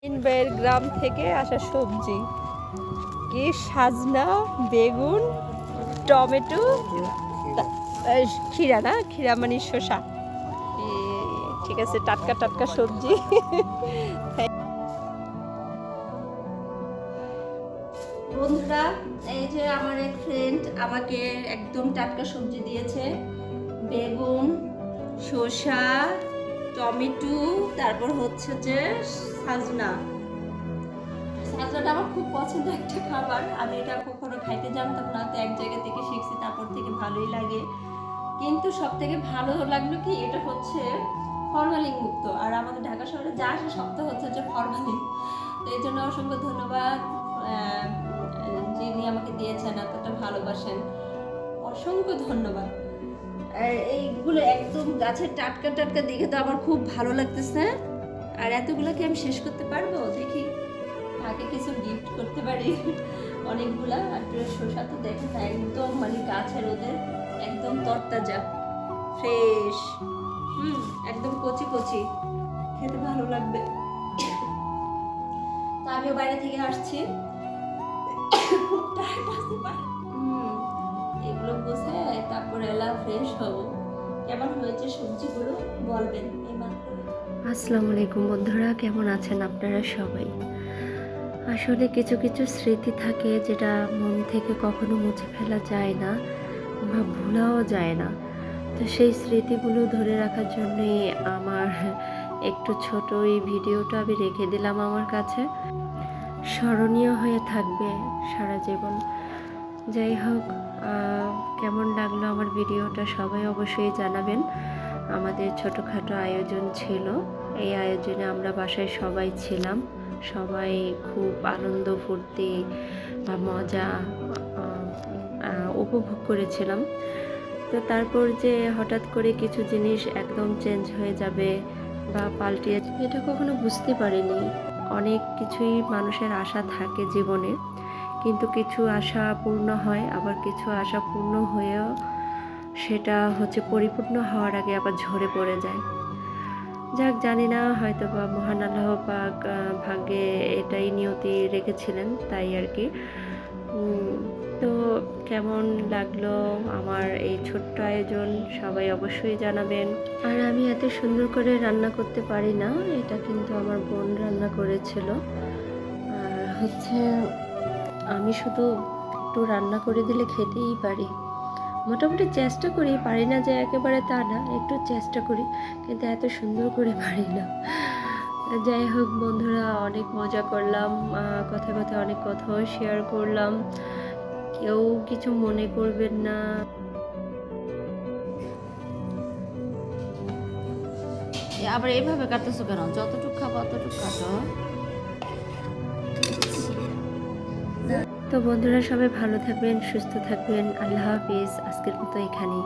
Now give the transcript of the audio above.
ইনবাইয়ের গ্রাম থেকে আসা সবজি কি সাজনা, বেগুন, টমেটো, খিরা না, খিরা মানে শসা। ঠিক আছে, টাটকা টাটকা সবজি। বন্ধুরা, এই যে আমার এক ফ্রেন্ড আমাকে একদম টাটকা সবজি দিয়েছে। বেগুন, শসা, টমেটো, তারপর হচ্ছে যে সাজনা। সাজনাটা আমার খুব পছন্দের একটা খাবার। আমি এটা কখনো খাইতে জানতাম না, তো এক জায়গা থেকে শিখছি, তারপর থেকে ভালোই লাগে। কিন্তু সব থেকে ভালো লাগলো কি, এটা হচ্ছে ফরমালিন মুক্ত। আর আমাদের ঢাকা শহরে যা আসে সব তো হচ্ছে যে ফরমালিন। তো এই জন্য অসংখ্য ধন্যবাদ যিনি আমাকে দিয়েছেন, এতটা ভালোবাসেন, অসংখ্য ধন্যবাদ। আর এইগুলো একদম গাছের টাটকা টাটকা দেখে তো আমার খুব ভালো লাগতেছে। আর এতগুলোকে আমি শেষ করতে পারবো, দেখি তাকে কিছু গিফট করতে পারি। অনেকগুলা। আর শসা তো দেখেন না, একদম মানে গাছের ওদের একদম তরতাজা, ফ্রেশ, একদম কচি কচি, খেতে ভালো লাগবে। তো আমিও বাইরে থেকে আসছি, খুব টায়ার্ড আসতে পারে। এগুলো বসে তারপর এলা ফ্রেশ হব। কেমন হয়েছে সবজিগুলো বলবেন এইমাত্র। আসসালামু আলাইকুম বন্ধুরা, কেমন আছেন আপনারা সবাই? আসলে কিছু কিছু স্মৃতি থাকে যেটা মন থেকে কখনো মুছে ফেলা যায় না বা ভুলাও যায় না। তো সেই স্মৃতিগুলো ধরে রাখার জন্যে আমার একটু ছোট এই ভিডিওটা আমি রেখে দিলাম আমার কাছে, স্মরণীয় হয়ে থাকবে সারা জীবন। যাই হোক, কেমন লাগলো আমার ভিডিওটা সবাই অবশ্যই জানাবেন। আমাদের ছোটোখাটো আয়োজন ছিল। এই আয়োজনে আমরা বাসায় সবাই ছিলাম, সবাই খুব আনন্দ ফুর্তি বা মজা উপভোগ করেছিলাম। তো তারপর যে হঠাৎ করে কিছু জিনিস একদম চেঞ্জ হয়ে যাবে বা পাল্টিয়ে, এটা কখনো বুঝতে পারিনি। অনেক কিছুই মানুষের আশা থাকে জীবনে, কিন্তু কিছু আশা পূর্ণ হয়, আবার কিছু আশা পূর্ণ হয়েও সেটা হচ্ছে পরিপূর্ণ হওয়ার আগে আবার ঝরে পড়ে যায়। যাক, জানি না, হয়তো বা মহান আল্লাহ পাক ভাগ্যে এটাই নিয়তি রেখেছিলেন, তাই আর কি। তো কেমন লাগলো আমার এই ছোট্ট আয়োজন সবাই অবশ্যই জানাবেন। আর আমি এত সুন্দর করে রান্না করতে পারি না, এটা কিন্তু আমার বোন রান্না করেছিল। আর হচ্ছে আমি শুধু একটু রান্না করে দিলে খেতেই পারি, মোটামুটি চেষ্টা করি, পারি না যে একেবারে তা না, একটু চেষ্টা করি, কিন্তু এত সুন্দর করে পারি না। যাই হোক বন্ধুরা, অনেক মজা করলাম, কথায় কথায় অনেক কথাও শেয়ার করলাম, কেউ কিছু মনে করবেন না। আবার এইভাবে কাটতেছো কেন? যতটুকু খাবো অতটুকু কাটো। তো বন্ধুরা, সবাই ভালো থাকবেন, সুস্থ থাকবেন। আল্লাহ হাফিজ। আজকের মতো এখানেই।